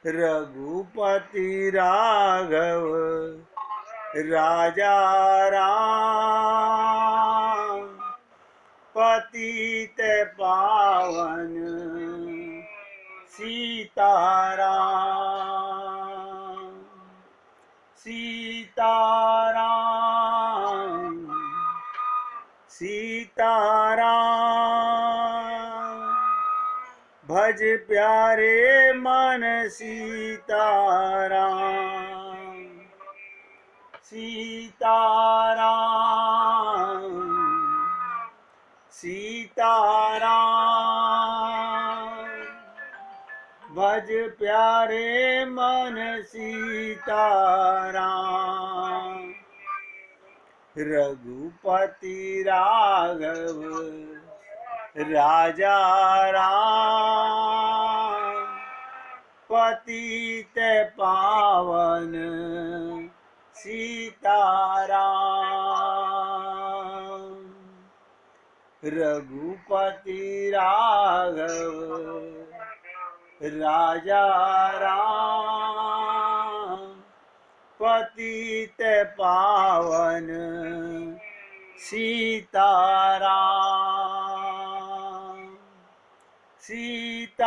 रघुपति राघव राजा राम, पतित पावन सीताराम। सीताराम सीताराम, भज प्यारे मन सीताराम। सीताराम सीताराम, भज प्यारे मन सीताराम। रघुपति राघव राजा राम, पतित पावन सीताराम। रघुपति राघव राजा राम, पतित पावन सीताराम। सीताराम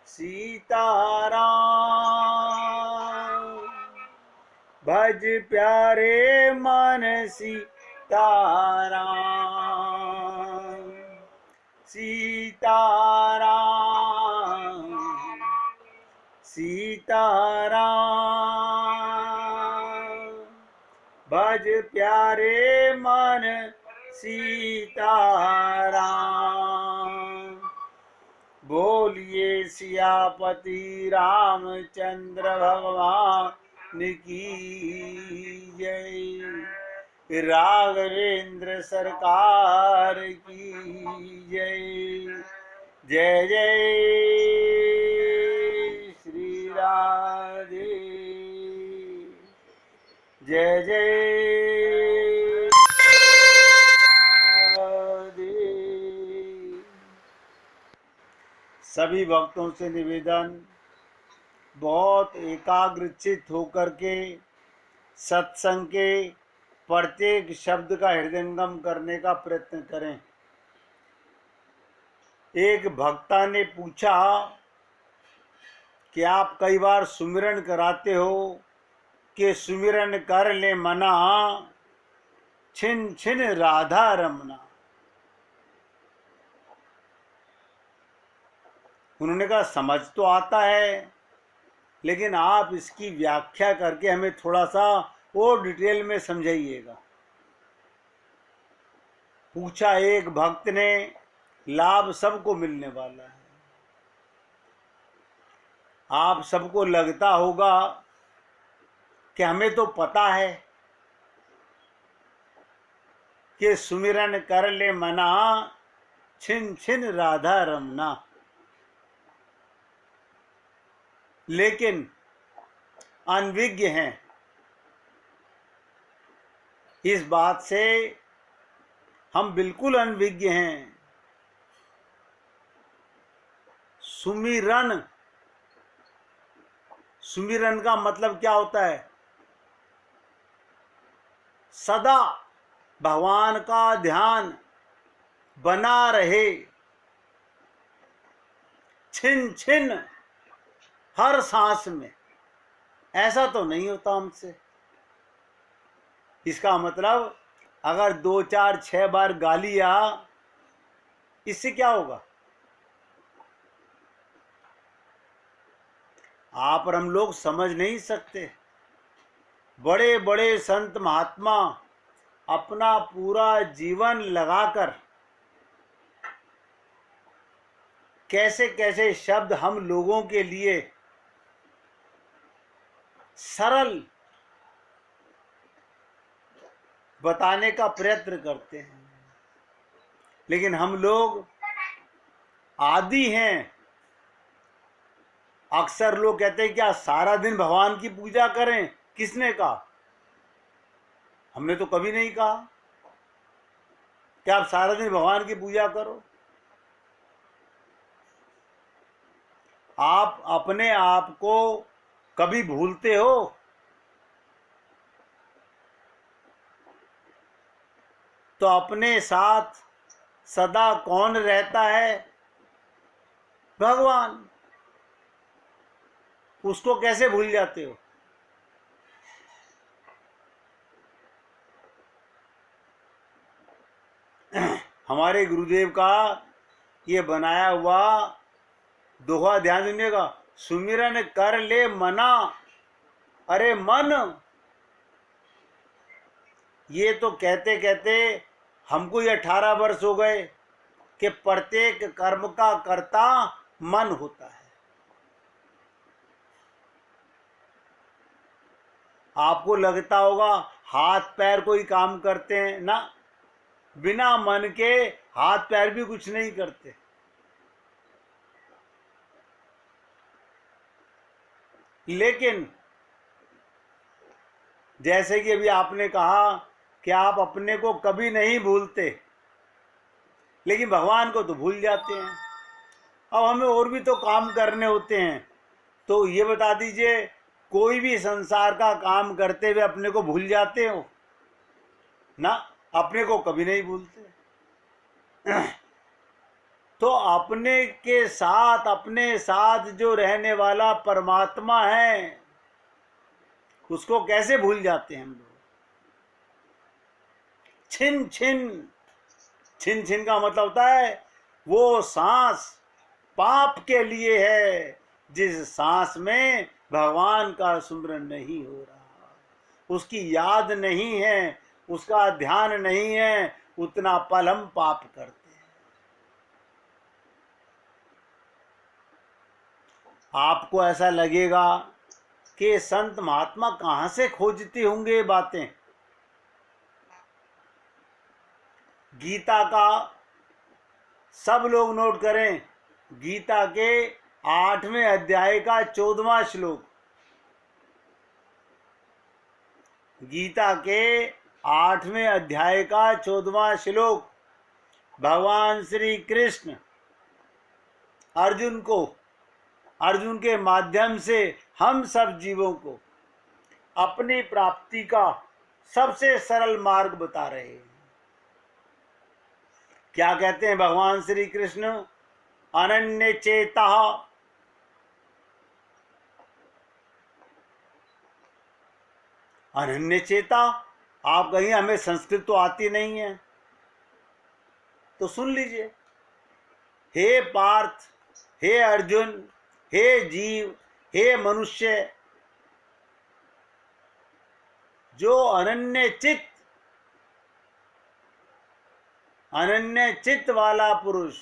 सीताराम, भज प्यारे मन सीताराम। सीताराम सीताराम, भज प्यारे मन सीताराम। बोलिए सियापति रामचंद्र भगवान की जय। राघवेंद्र सरकार की जय। जय जय श्री राधे। जय जय राधे। सभी भक्तों से निवेदन, बहुत एकाग्रचित होकर के सत्संग के प्रत्येक शब्द का हृदयंगम करने का प्रयत्न करें। एक भक्ता ने पूछा कि आप कई बार सुमिरन कराते हो कि सुमिरन कर ले मना, छिन छिन राधा रमना। उन्होंने कहा समझ तो आता है, लेकिन आप इसकी व्याख्या करके हमें थोड़ा सा और डिटेल में समझाइएगा। पूछा एक भक्त ने, लाभ सबको मिलने वाला है। आप सबको लगता होगा कि हमें तो पता है कि सुमिरन कर ले मना, छिन छिन राधा रमना। लेकिन अनभिज्ञ हैं इस बात से, हम बिल्कुल अनभिज्ञ हैं। सुमिरन, सुमिरन का मतलब क्या होता है? सदा भगवान का ध्यान बना रहे, छिन छिन हर सांस में। ऐसा तो नहीं होता हमसे। इसका मतलब अगर 2 4 6 बार गा लिया, इससे क्या होगा? आप और हम लोग समझ नहीं सकते। बड़े बड़े संत महात्मा अपना पूरा जीवन लगाकर कैसे कैसे शब्द हम लोगों के लिए सरल बताने का प्रयत्न करते हैं, लेकिन हम लोग आदी हैं। अक्सर लोग कहते हैं क्या सारा दिन भगवान की पूजा करें? किसने कहा? हमने तो कभी नहीं कहा कि आप सारा दिन भगवान की पूजा करो। आप अपने आप को कभी भूलते हो? तो अपने साथ सदा कौन रहता है? भगवान। उसको कैसे भूल जाते हो? हमारे गुरुदेव का ये बनाया हुआ दोहा ध्यान दीजिएगा, सुमिरन कर ले मना। अरे मन, ये तो कहते कहते हमको ही 18 वर्ष हो गए कि प्रत्येक कर्म का कर्ता मन होता है। आपको लगता होगा हाथ पैर कोई काम करते हैं ना, बिना मन के हाथ पैर भी कुछ नहीं करते। लेकिन जैसे कि अभी आपने कहा कि आप अपने को कभी नहीं भूलते, लेकिन भगवान को तो भूल जाते हैं। अब हमें और भी तो काम करने होते हैं। तो ये बता दीजिए, कोई भी संसार का काम करते हुए अपने को भूल जाते हो ना? अपने को कभी नहीं भूलते। तो अपने साथ जो रहने वाला परमात्मा है, उसको कैसे भूल जाते हैं हम लोग? छिन छिन, छिन छिन का मतलब होता है वो सांस पाप के लिए है जिस सांस में भगवान का सुमिरन नहीं हो रहा, उसकी याद नहीं है, उसका ध्यान नहीं है, उतना पल हम पाप करते हैं। आपको ऐसा लगेगा कि संत महात्मा कहाँ से खोजते होंगे ये बातें। गीता का सब लोग नोट करें, गीता के 8वें अध्याय का 14वां श्लोक। गीता के 8वें अध्याय का 14वां श्लोक भगवान श्री कृष्ण अर्जुन के माध्यम से हम सब जीवों को अपनी प्राप्ति का सबसे सरल मार्ग बता रहे हैं। क्या कहते हैं भगवान श्री कृष्ण? अनन्य चेता, अनन्य चेता। आप कहीं हमें संस्कृत तो आती नहीं है तो सुन लीजिए। हे पार्थ, हे अर्जुन, हे जीव, हे मनुष्य, जो अनन्य चित्त वाला पुरुष,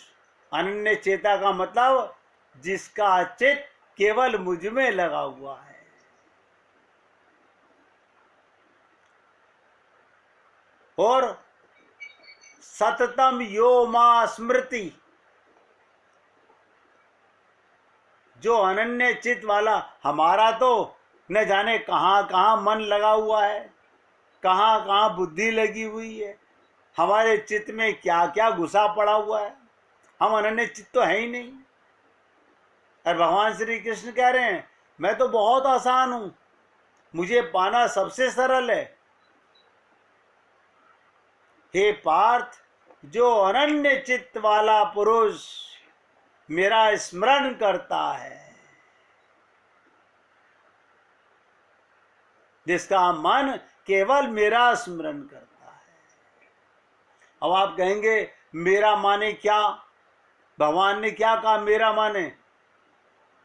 अनन्य चेता का मतलब जिसका चित्त केवल मुझ में लगा हुआ है, और सततम यो मा स्मृति, जो अनन्य चित्त वाला। हमारा तो न जाने कहाँ कहाँ मन लगा हुआ है, कहाँ कहाँ बुद्धि लगी हुई है, हमारे चित्त में क्या क्या घुसा पड़ा हुआ है। हम अनन्य चित्त तो है ही नहीं। और भगवान श्री कृष्ण कह रहे हैं मैं तो बहुत आसान हूं, मुझे पाना सबसे सरल है। हे पार्थ, जो अनन्य चित्त वाला पुरुष मेरा स्मरण करता है, जिसका मन केवल मेरा स्मरण करता है। अब आप कहेंगे मेरा माने क्या? भगवान ने क्या कहा मेरा माने?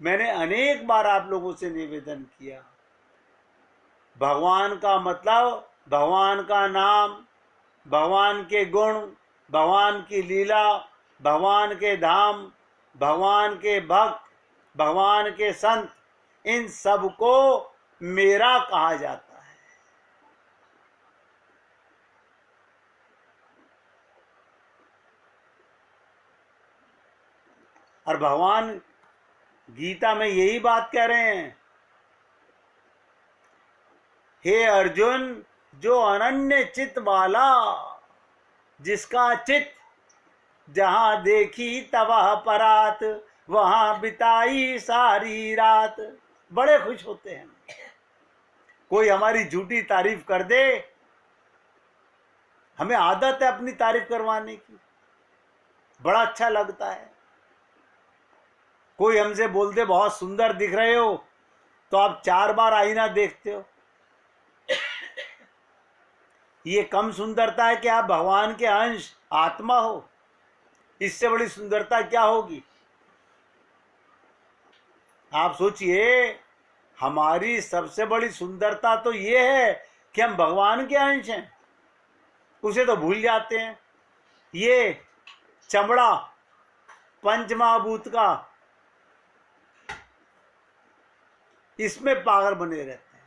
मैंने अनेक बार आप लोगों से निवेदन किया, भगवान का मतलब भगवान का नाम, भगवान के गुण, भगवान की लीला, भगवान के धाम, भगवान के भक्त, भगवान के संत, इन सब को मेरा कहा जाता है। और भगवान गीता में यही बात कह रहे हैं, हे अर्जुन, जो अनन्य चित्त वाला, जिसका चित्त जहां देखी तवह परात, वहां बिताई सारी रात। बड़े खुश होते हैं। कोई हमारी झूठी तारीफ कर दे, हमें आदत है अपनी तारीफ करवाने की, बड़ा अच्छा लगता है। कोई हमसे बोल दे बहुत सुंदर दिख रहे हो, तो आप 4 बार आईना देखते हो। ये कम सुंदरता है कि आप भगवान के अंश आत्मा हो? इससे बड़ी सुंदरता क्या होगी? आप सोचिए, हमारी सबसे बड़ी सुंदरता तो ये है कि हम भगवान के अंश हैं, उसे तो भूल जाते हैं। ये चमड़ा पंचमहाभूत का, इसमें पागल बने रहते हैं।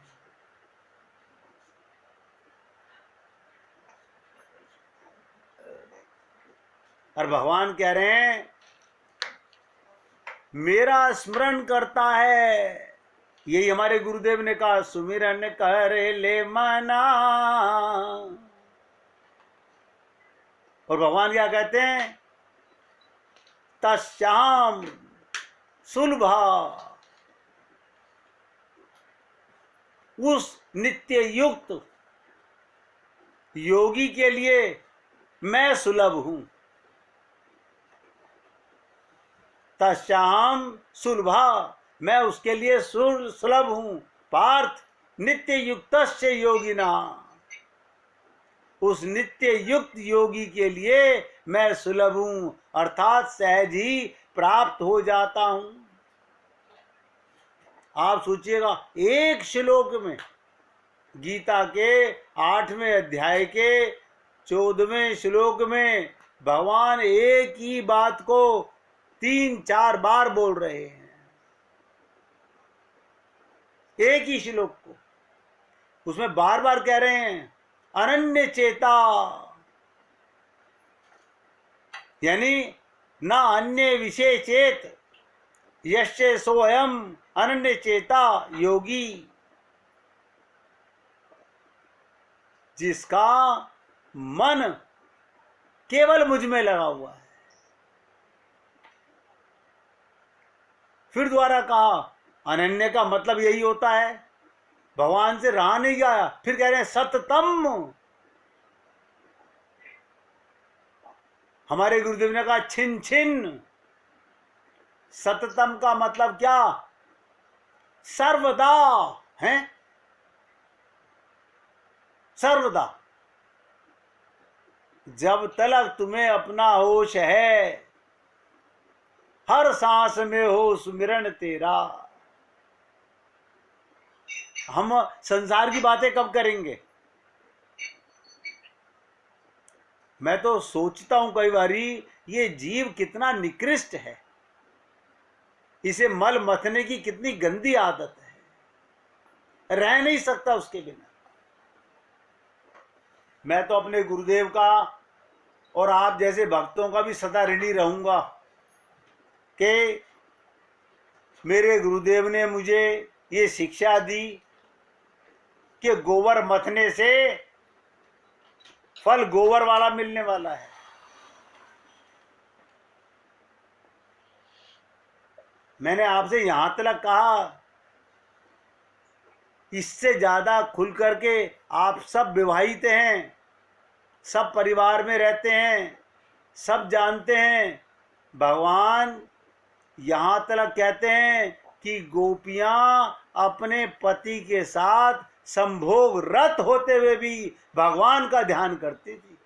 और भगवान कह रहे हैं मेरा स्मरण करता है। यही हमारे गुरुदेव ने कहा, सुमिरन कर ले मना। और भगवान क्या कहते हैं? तस्याम सुलभा, उस नित्य युक्त योगी के लिए मैं सुलभ हूं। तस्याम सुलभा, मैं उसके लिए सुलभ हूं। पार्थ नित्य युक्तस्य योगिना, उस नित्य युक्त योगी के लिए मैं सुलभ हूं, अर्थात सहज ही प्राप्त हो जाता हूं। आप सोचिएगा, एक श्लोक में, गीता के 8वें अध्याय के 14वें श्लोक में भगवान एक ही बात को 3-4 बार बोल रहे हैं। एक ही श्लोक को, उसमें बार बार कह रहे हैं अनन्य चेता, यानी न अन्य विषय चेत यश्च सोयम अनन्य चेता योगी, जिसका मन केवल मुझ में लगा हुआ है। फिर द्वारा कहा, अनन्य का मतलब यही होता है भगवान से रहा नहीं गया। फिर कह रहे हैं सततम। हमारे गुरुदेव ने कहा छिन छिन। सततम का मतलब क्या? सर्वदा है, सर्वदा। जब तलक तुम्हें अपना होश है, हर सांस में हो सुमिरन तेरा। हम संसार की बातें कब करेंगे? मैं तो सोचता हूं कई बारी, ये जीव कितना निकृष्ट है, इसे मल मथने की कितनी गंदी आदत है, रह नहीं सकता उसके बिना। मैं तो अपने गुरुदेव का और आप जैसे भक्तों का भी सदा ऋणी रहूंगा कि मेरे गुरुदेव ने मुझे ये शिक्षा दी कि गोबर मथने से फल गोबर वाला मिलने वाला है। मैंने आपसे यहां तक कहा, इससे ज्यादा खुल करके आप सब विवाहित हैं, सब परिवार में रहते हैं, सब जानते हैं। भगवान यहां तक कहते हैं कि गोपियां अपने पति के साथ संभोग रत होते हुए भी भगवान का ध्यान करती थी।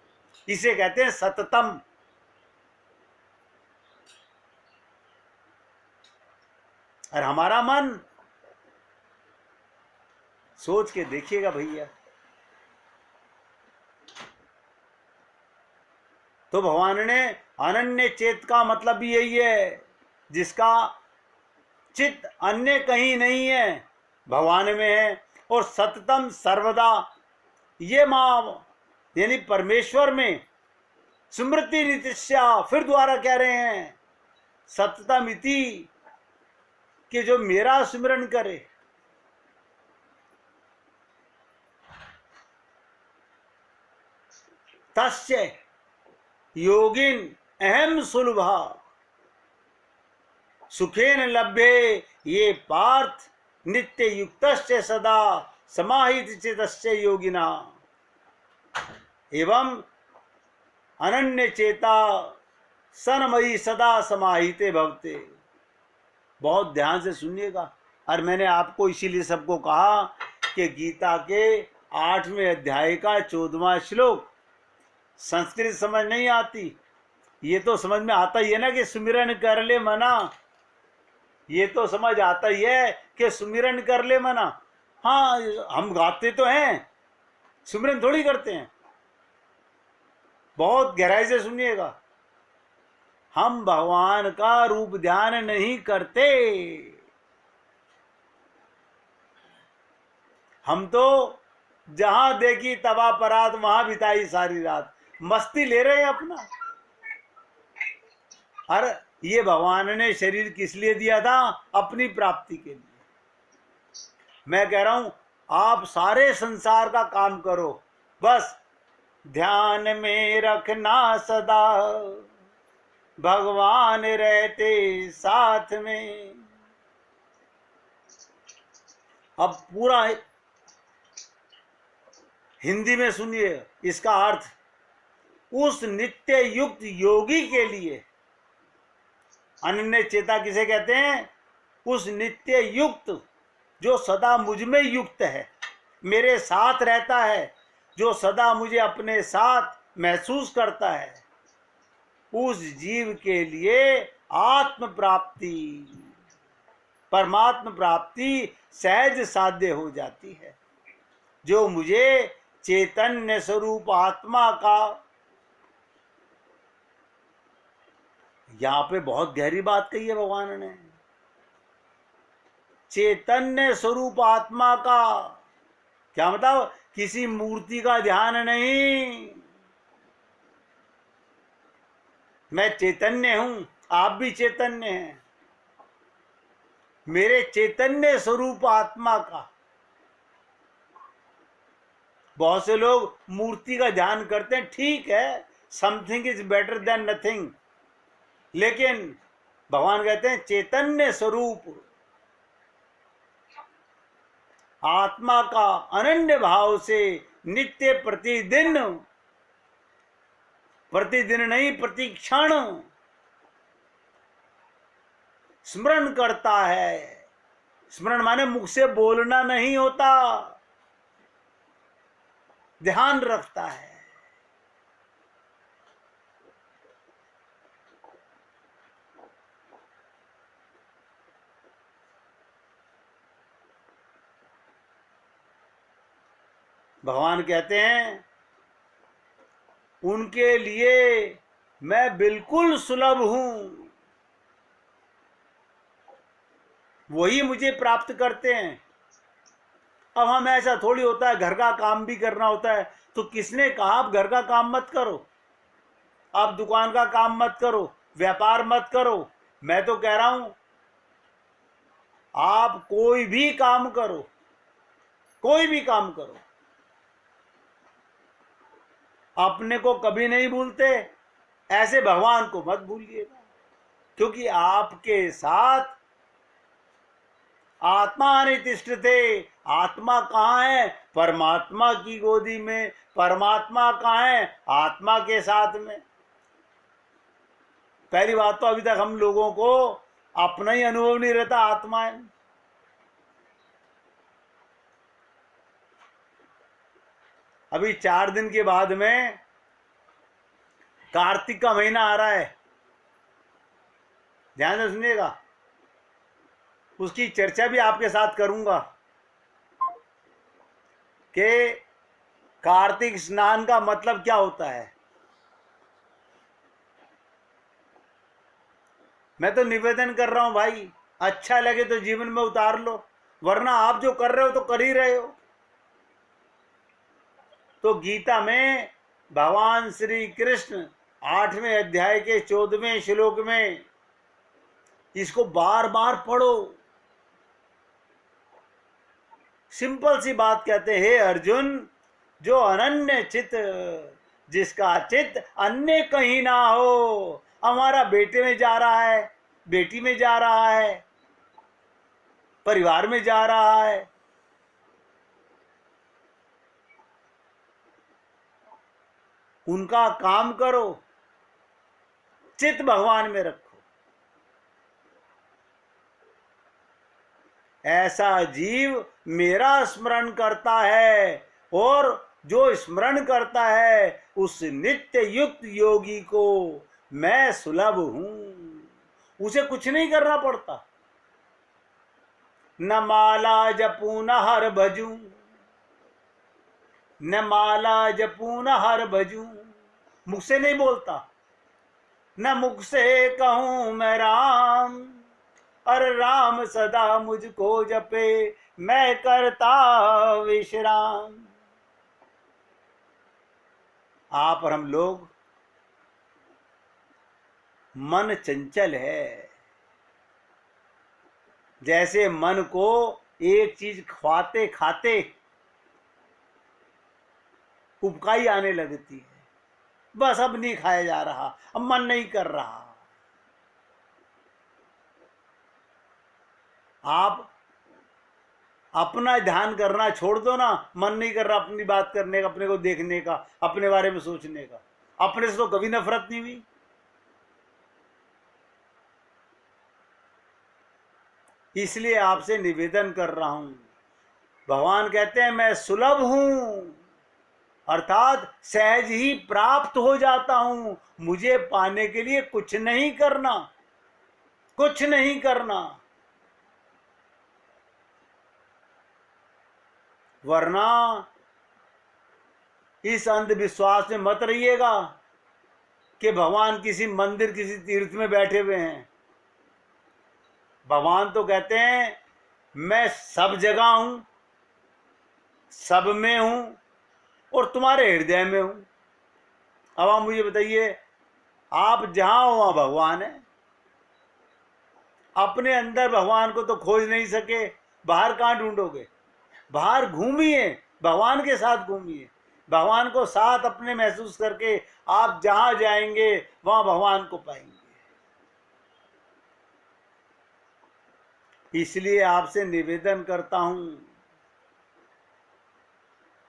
इसे कहते हैं सततम। और हमारा मन, सोच के देखिएगा भैया। तो भगवान ने अनन्य चेत का मतलब भी यही है, जिसका चित्त अन्य कहीं नहीं है, भगवान में है। और सततम सर्वदा, ये माँ यानी परमेश्वर में स्मृति नित्या। फिर द्वारा कह रहे हैं सततम इति, कि जो मेरा स्मरण करे। तस्य योगिन अहम सुलभा, सुखेन लभ्ये ये पार्थ नित्य युक्तस्य सदा समाहित चितस्य योगिना एवं अनन्य चेता सनमयी सदा समाहिते भवते। बहुत ध्यान से सुनिएगा। और मैंने आपको इसीलिए सबको कहा कि गीता के 8वें अध्याय का 14वां श्लोक संस्कृत समझ नहीं आती, ये तो समझ में आता ही है ना कि सुमिरन कर ले मना, ये तो समझ आता ही है कि सुमिरन कर ले मना। हाँ, हम गाते तो हैं, सुमिरन थोड़ी करते हैं। बहुत गहराई से सुनिएगा, हम भगवान का रूप ध्यान नहीं करते, हम तो जहां देखी तबा परात वहां बिताई सारी रात, मस्ती ले रहे हैं अपना। और ये भगवान ने शरीर किस लिए दिया था? अपनी प्राप्ति के लिए। मैं कह रहा हूं आप सारे संसार का काम करो, बस ध्यान में रखना सदा भगवान रहते साथ में। अब पूरा हिंदी में सुनिए इसका अर्थ। उस नित्य युक्त योगी के लिए, अनन्य चेता किसे कहते हैं? उस नित्य युक्त जो सदा मुझ में युक्त है, मेरे साथ रहता है, जो सदा मुझे अपने साथ महसूस करता है, उस जीव के लिए आत्म प्राप्ति, परमात्म प्राप्ति सहज साध्य हो जाती है। जो मुझे चैतन्य स्वरूप आत्मा का, यहां पे बहुत गहरी बात कही है भगवान ने, चैतन्य स्वरूप आत्मा का क्या मतलब? किसी मूर्ति का ध्यान नहीं। मैं चैतन्य हूं, आप भी चैतन्य हैं। मेरे चैतन्य स्वरूप आत्मा का। बहुत से लोग मूर्ति का ध्यान करते हैं, ठीक है, something is better than nothing, लेकिन भगवान कहते हैं चैतन्य स्वरूप आत्मा का अनन्य भाव से नित्य प्रतिदिन, प्रतिदिन नहीं प्रति क्षण स्मरण करता है। स्मरण माने मुख से बोलना नहीं होता, ध्यान रखता है। भगवान कहते हैं उनके लिए मैं बिल्कुल सुलभ हूं, वही मुझे प्राप्त करते हैं। अब हम ऐसा थोड़ी होता है, घर का काम भी करना होता है, तो किसने कहा आप घर का काम मत करो, आप दुकान का काम मत करो, व्यापार मत करो? मैं तो कह रहा हूं आप कोई भी काम करो, कोई भी काम करो, अपने को कभी नहीं भूलते, ऐसे भगवान को मत भूलिएगा, क्योंकि आपके साथ आत्मा नितिष्ठते। आत्मा कहाँ है? परमात्मा की गोदी में। परमात्मा कहाँ है? आत्मा के साथ में। पहली बात तो अभी तक हम लोगों को अपना ही अनुभव नहीं रहता आत्मा है। अभी 4 दिन के बाद में कार्तिक का महीना आ रहा है, ध्यान से सुनिएगा, उसकी चर्चा भी आपके साथ करूंगा कि कार्तिक स्नान का मतलब क्या होता है। मैं तो निवेदन कर रहा हूं भाई, अच्छा लगे तो जीवन में उतार लो, वरना आप जो कर रहे हो तो कर ही रहे हो। तो गीता में भगवान श्री कृष्ण 8वें अध्याय के 14वें श्लोक में, इसको बार बार पढ़ो। सिंपल सी बात कहते हैं, हे अर्जुन, जो अनन्य चित, जिसका चित अन्य कहीं ना हो। हमारा बेटे में जा रहा है, बेटी में जा रहा है, परिवार में जा रहा है। उनका काम करो, चित्त भगवान में रखो। ऐसा जीव मेरा स्मरण करता है, और जो स्मरण करता है उस नित्य युक्त योगी को मैं सुलभ हूं। उसे कुछ नहीं करना पड़ता। न माला जपू न हर भजू, न माला जपू न हर भजू, मुख से नहीं बोलता। न मुख से कहूं मैं राम, अरे राम सदा मुझको जपे, मैं करता विश्राम। आप और हम लोग मन चंचल है। जैसे मन को एक चीज खाते खाते उबकाई आने लगती है, बस अब नहीं खाया जा रहा, अब मन नहीं कर रहा। आप अपना ध्यान करना छोड़ दो ना, मन नहीं कर रहा अपनी बात करने का, अपने को देखने का, अपने बारे में सोचने का। अपने से तो कभी नफरत नहीं हुई। इसलिए आपसे निवेदन कर रहा हूं। भगवान कहते हैं मैं सुलभ हूं, अर्थात सहज ही प्राप्त हो जाता हूं। मुझे पाने के लिए कुछ नहीं करना, कुछ नहीं करना। वरना इस अंधविश्वास में मत रहिएगा कि भगवान किसी मंदिर किसी तीर्थ में बैठे हुए हैं। भगवान तो कहते हैं मैं सब जगह हूं, सब में हूं, और तुम्हारे हृदय में हूं। अब आप मुझे बताइए, आप जहां हो वहां भगवान है। अपने अंदर भगवान को तो खोज नहीं सके, बाहर कहां ढूंढोगे? बाहर घूमिए, भगवान के साथ घूमिए। भगवान को साथ अपने महसूस करके आप जहां जाएंगे वहां भगवान को पाएंगे। इसलिए आपसे निवेदन करता हूं।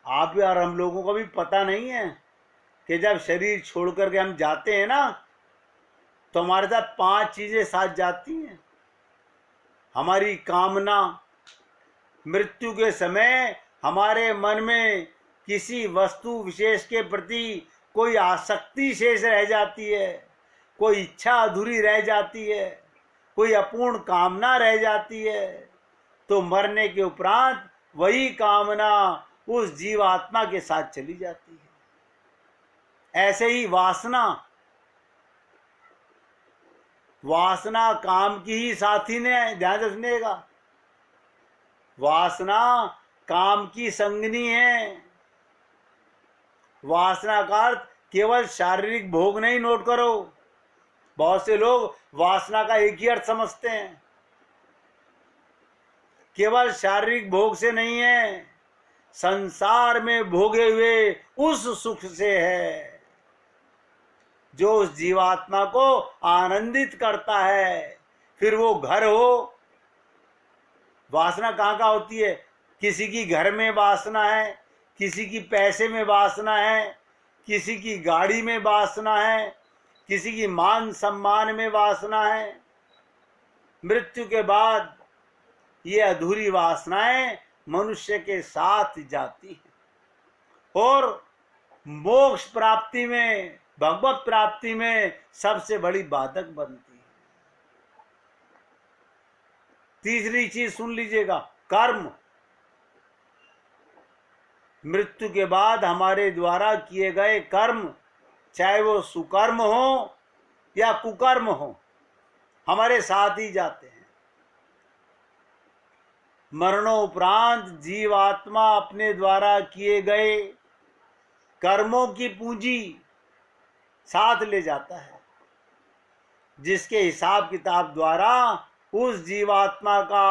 आप और हम लोगों को भी पता नहीं है कि जब शरीर छोड़ करके हम जाते हैं ना, तो हमारे साथ 5 चीजें साथ जाती हैं। हमारी कामना, मृत्यु के समय हमारे मन में किसी वस्तु विशेष के प्रति कोई आसक्ति शेष रह जाती है, कोई इच्छा अधूरी रह जाती है, कोई अपूर्ण कामना रह जाती है। तो मरने के उपरांत वही कामना उस जीवात्मा के साथ चली जाती है। ऐसे ही वासना, वासना काम की ही साथी ने, ध्यान रखिएगा। वासना काम की संगनी है। वासना का अर्थ केवल शारीरिक भोग नहीं, नोट करो। बहुत से लोग वासना का एक ही अर्थ समझते हैं। केवल शारीरिक भोग से नहीं है, संसार में भोगे हुए उस सुख से है जो उस जीवात्मा को आनंदित करता है। फिर वो घर हो, वासना कहाँ कहाँ होती है? किसी की घर में वासना है, किसी की पैसे में वासना है, किसी की गाड़ी में वासना है, किसी की मान सम्मान में वासना है। मृत्यु के बाद ये अधूरी वासनाएं मनुष्य के साथ जाती हैं और मोक्ष प्राप्ति में, भगवत प्राप्ति में सबसे बड़ी बाधक बनती है। तीसरी चीज सुन लीजिएगा, कर्म। मृत्यु के बाद हमारे द्वारा किए गए कर्म, चाहे वो सुकर्म हो या कुकर्म हो, हमारे साथ ही जाते हैं। मरणोपरांत जीवात्मा अपने द्वारा किए गए कर्मों की पूंजी साथ ले जाता है, जिसके हिसाब किताब द्वारा उस जीवात्मा का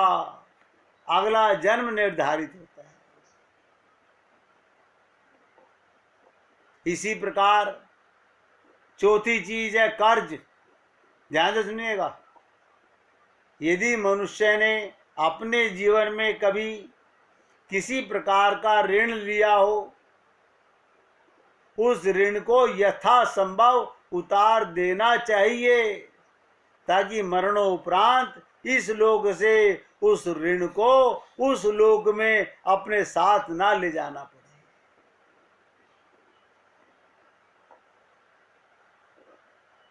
अगला जन्म निर्धारित होता है। इसी प्रकार चौथी चीज है कर्ज। ध्यान से सुनिएगा, यदि मनुष्य ने अपने जीवन में कभी किसी प्रकार का ऋण लिया हो, उस ऋण को यथासंभव उतार देना चाहिए, ताकि मरणोपरांत इस लोक से उस ऋण को उस लोक में अपने साथ ना ले जाना पड़े।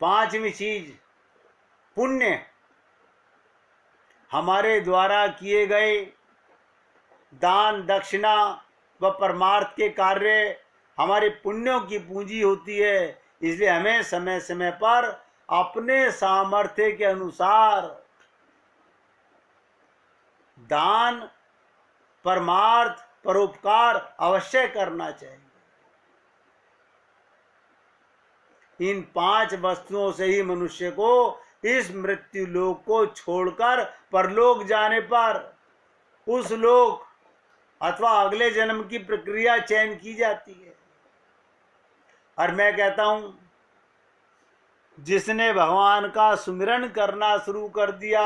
पांचवी चीज, पुण्य। हमारे द्वारा किए गए दान, दक्षिणा व परमार्थ के कार्य हमारे पुण्यों की पूंजी होती है। इसलिए हमें समय समय पर अपने सामर्थ्य के अनुसार दान, परमार्थ, परोपकार अवश्य करना चाहिए। इन 5 वस्तुओं से ही मनुष्य को इस मृत्यु लोक को छोड़कर परलोक जाने पर उस लोक अथवा अगले जन्म की प्रक्रिया चयन की जाती है। और मैं कहता हूं, जिसने भगवान का सुमिरन करना शुरू कर दिया,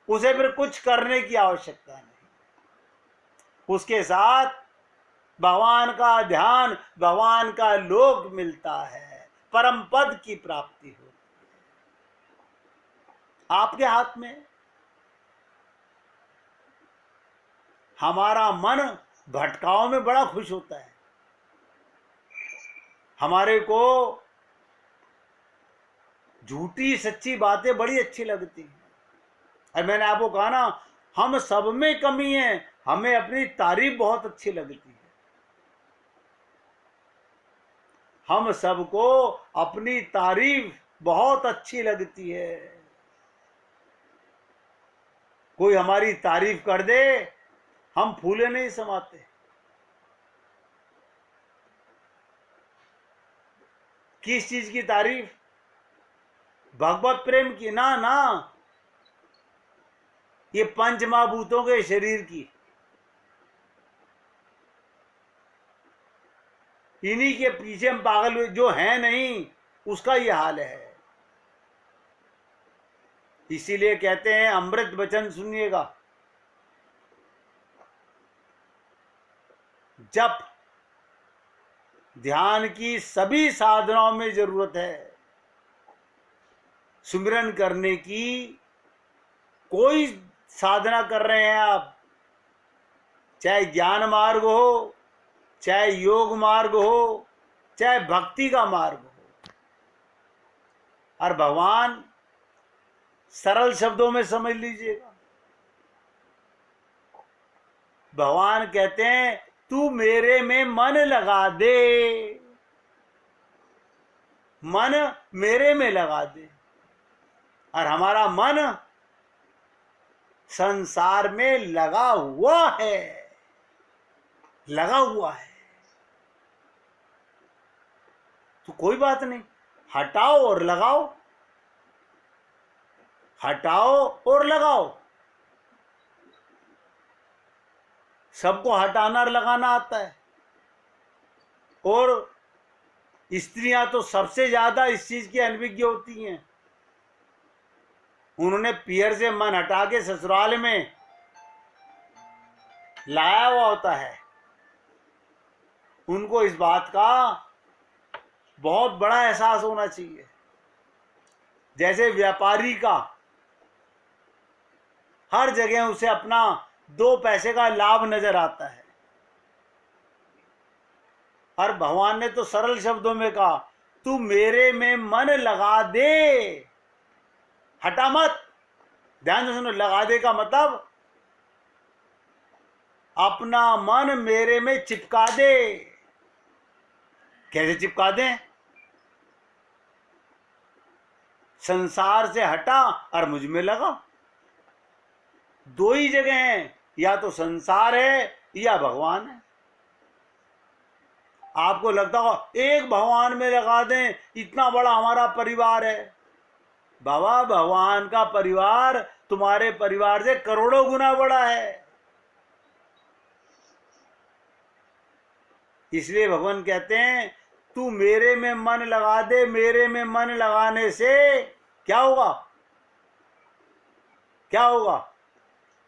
उसे फिर कुछ करने की आवश्यकता नहीं। उसके साथ भगवान का ध्यान, भगवान का लोक मिलता है, परम पद की प्राप्ति होती है। आपके हाथ में। हमारा मन भटकाव में बड़ा खुश होता है। हमारे को झूठी सच्ची बातें बड़ी अच्छी लगती हैं। और मैंने आपको कहा ना, हम सब में कमी है, हमें अपनी तारीफ बहुत अच्छी लगती है। हम सबको अपनी तारीफ बहुत अच्छी लगती है। कोई हमारी तारीफ कर दे, हम फूले नहीं समाते। किस चीज की तारीफ? भगवत प्रेम की? ना ना, ये पंच महाभूतों के शरीर की, इन्हीं के पीछे हम पागल हुए। जो है नहीं उसका ये हाल है। इसीलिए कहते हैं अमृत वचन सुनिएगा। जप ध्यान की सभी साधनाओं में जरूरत है। सुमिरन करने की कोई साधना कर रहे हैं आप, चाहे ज्ञान मार्ग हो, चाहे योग मार्ग हो, चाहे भक्ति का मार्ग हो, और भगवान सरल शब्दों में समझ लीजिएगा। भगवान कहते हैं, तू मेरे में मन लगा दे, मन मेरे में लगा दे। और हमारा मन संसार में लगा हुआ है, लगा हुआ है। तो कोई बात नहीं, हटाओ और लगाओ, हटाओ और लगाओ। सबको हटाना और लगाना आता है। और स्त्रियां तो सबसे ज्यादा इस चीज की अनभिज्ञ होती हैं। उन्होंने पियर से मन हटा के ससुराल में लाया हुआ होता है। उनको इस बात का बहुत बड़ा एहसास होना चाहिए। जैसे व्यापारी का हर जगह उसे अपना 2 पैसे का लाभ नजर आता है। और भगवान ने तो सरल शब्दों में कहा, तू मेरे में मन लगा दे, हटा मत। ध्यान से सुनो, लगा दे का मतलब अपना मन मेरे में चिपका दे। कैसे चिपका दें? संसार से हटा और मुझ में लगा। 2 ही जगह हैं, या तो संसार है या भगवान है। आपको लगता हो एक भगवान में लगा दें, इतना बड़ा हमारा परिवार है। बाबा, भगवान का परिवार तुम्हारे परिवार से करोड़ों गुना बड़ा है। इसलिए भगवान कहते हैं, तू मेरे में मन लगा दे। मेरे में मन लगाने से क्या होगा? क्या होगा?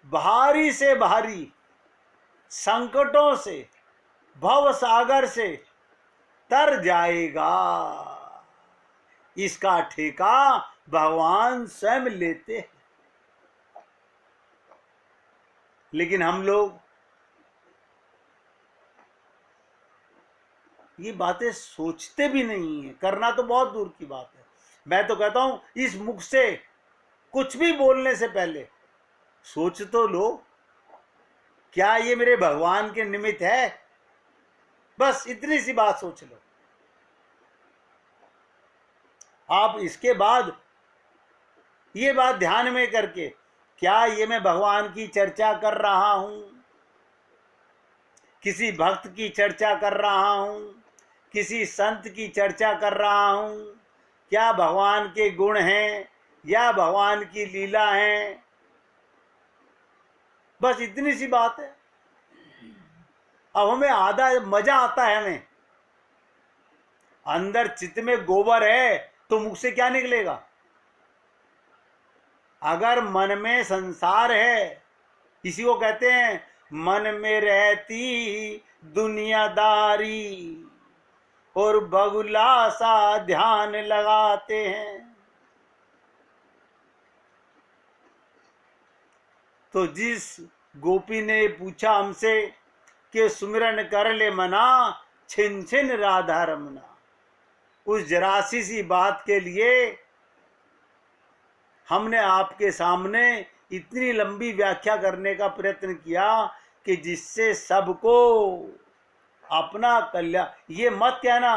भारी से भारी संकटों से, भव सागर से तर जाएगा। इसका ठेका भगवान स्वयं लेते हैं। लेकिन हम लोग ये बातें सोचते भी नहीं है, करना तो बहुत दूर की बात है। मैं तो कहता हूं इस मुख से कुछ भी बोलने से पहले सोच तो लो, क्या ये मेरे भगवान के निमित्त है? बस इतनी सी बात सोच लो। आप इसके बाद ये बात ध्यान में करके, क्या ये मैं भगवान की चर्चा कर रहा हूं, किसी भक्त की चर्चा कर रहा हूं, किसी संत की चर्चा कर रहा हूं, क्या भगवान के गुण हैं या भगवान की लीला है? बस इतनी सी बात है। अब हमें आधा मजा आता है, हमें अंदर चित्त में गोबर है तो मुख से क्या निकलेगा? अगर मन में संसार है, इसी को कहते हैं मन में रहती दुनियादारी और बगुला सा ध्यान लगाते हैं। तो जिस गोपी ने पूछा हमसे कि सुमिरन कर ले मना, छिन छिन राधा रमना, उस जरासी सी बात के लिए हमने आपके सामने इतनी लंबी व्याख्या करने का प्रयत्न किया कि जिससे सबको अपना कल्याण। ये मत कहना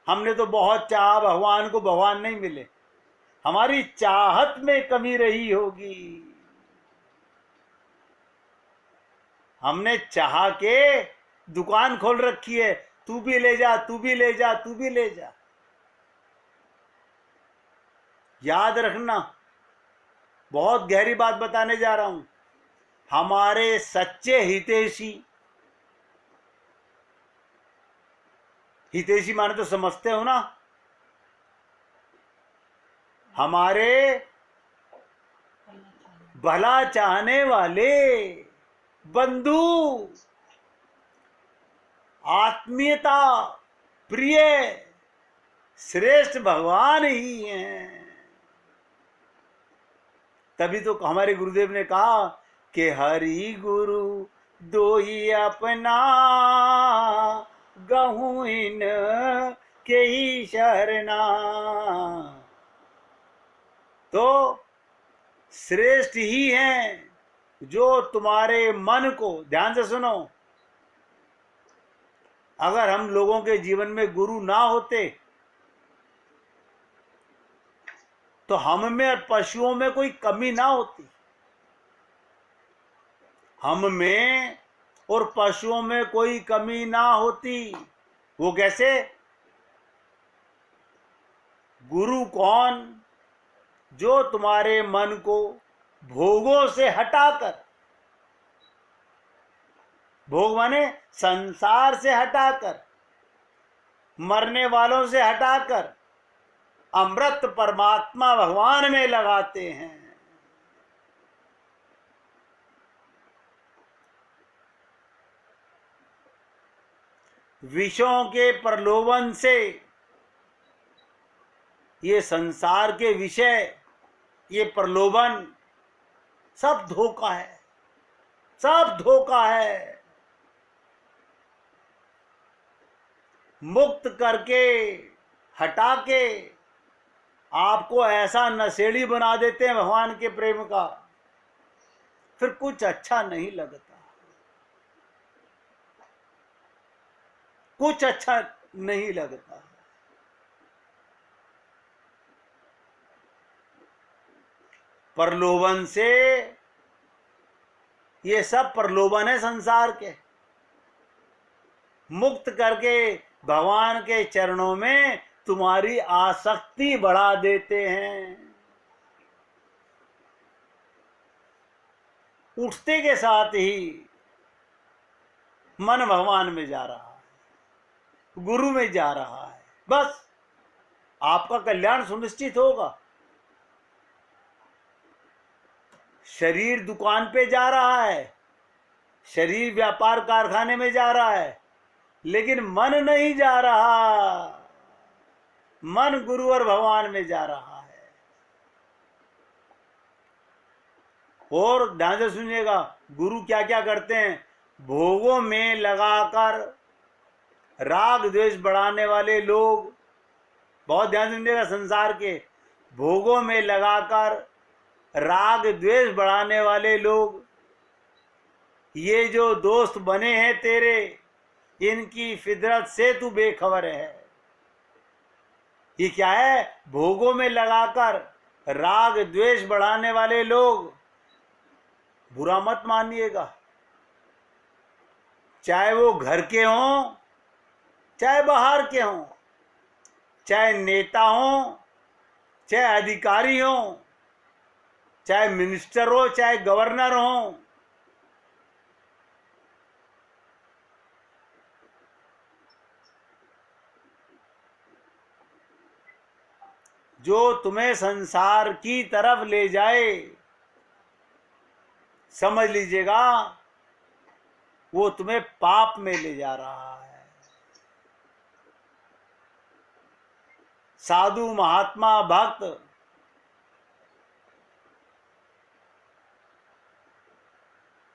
हमने तो बहुत चाहा भगवान को, भगवान नहीं मिले। हमारी चाहत में कमी रही होगी। हमने चाह के दुकान खोल रखी है, तू भी ले जा, तू भी ले जा, तू भी ले जा। याद रखना, बहुत गहरी बात बताने जा रहा हूं। हमारे सच्चे हितैषी, हितैषी माने तो समझते हो ना, हमारे भला चाहने वाले बंधु, आत्मीयता, प्रिय, श्रेष्ठ भगवान ही हैं। तभी तो हमारे गुरुदेव ने कहा कि हरि गुरु दो ही अपना, गहूं इन के ही शरणा। तो श्रेष्ठ ही हैं जो तुम्हारे मन को, ध्यान से सुनो, अगर हम लोगों के जीवन में गुरु ना होते तो हम में और पशुओं में कोई कमी ना होती। हम में और पशुओं में कोई कमी ना होती। वो कैसे? गुरु कौन? जो तुम्हारे मन को भोगों से हटाकर, भोग माने संसार से हटाकर, मरने वालों से हटाकर अमृत परमात्मा भगवान में लगाते हैं। विषयों के प्रलोभन से, ये संसार के विषय, ये प्रलोभन सब धोखा है, सब धोखा है। मुक्त करके, हटा के आपको ऐसा नशेड़ी बना देते हैं भगवान के प्रेम का, फिर कुछ अच्छा नहीं लगता, कुछ अच्छा नहीं लगता। प्रलोभन से, ये सब प्रलोभन है संसार के। मुक्त करके भगवान के चरणों में तुम्हारी आसक्ति बढ़ा देते हैं। उठते के साथ ही मन भगवान में जा रहा है, गुरु में जा रहा है, बस आपका कल्याण सुनिश्चित होगा। शरीर दुकान पे जा रहा है, शरीर व्यापार कारखाने में जा रहा है, लेकिन मन नहीं जा रहा। मन गुरु और भगवान में जा रहा है। और ध्यान से सुनिएगा, गुरु क्या क्या करते हैं। भोगों में लगाकर राग द्वेष बढ़ाने वाले लोग, बहुत ध्यान से सुनिएगा, संसार के भोगों में लगाकर राग द्वेष बढ़ाने वाले लोग, ये जो दोस्त बने हैं तेरे, इनकी फितरत से तू बेखबर है। ये क्या है? भोगों में लगाकर राग द्वेष बढ़ाने वाले लोग। बुरा मत मानिएगा, चाहे वो घर के हों, चाहे बाहर के हों, चाहे नेता हों, चाहे अधिकारी हों, चाहे मिनिस्टर हो, चाहे गवर्नर हो, जो तुम्हें संसार की तरफ ले जाए, समझ लीजिएगा वो तुम्हें पाप में ले जा रहा है। साधु महात्मा भक्त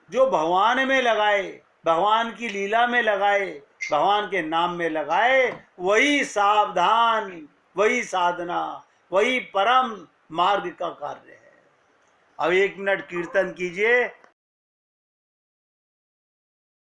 जो भगवान में लगाए, भगवान की लीला में लगाए, भगवान के नाम में लगाए, वही सावधान, वही साधना, वही परम मार्ग का कार्य है। अब 1 मिनट कीर्तन कीजिए।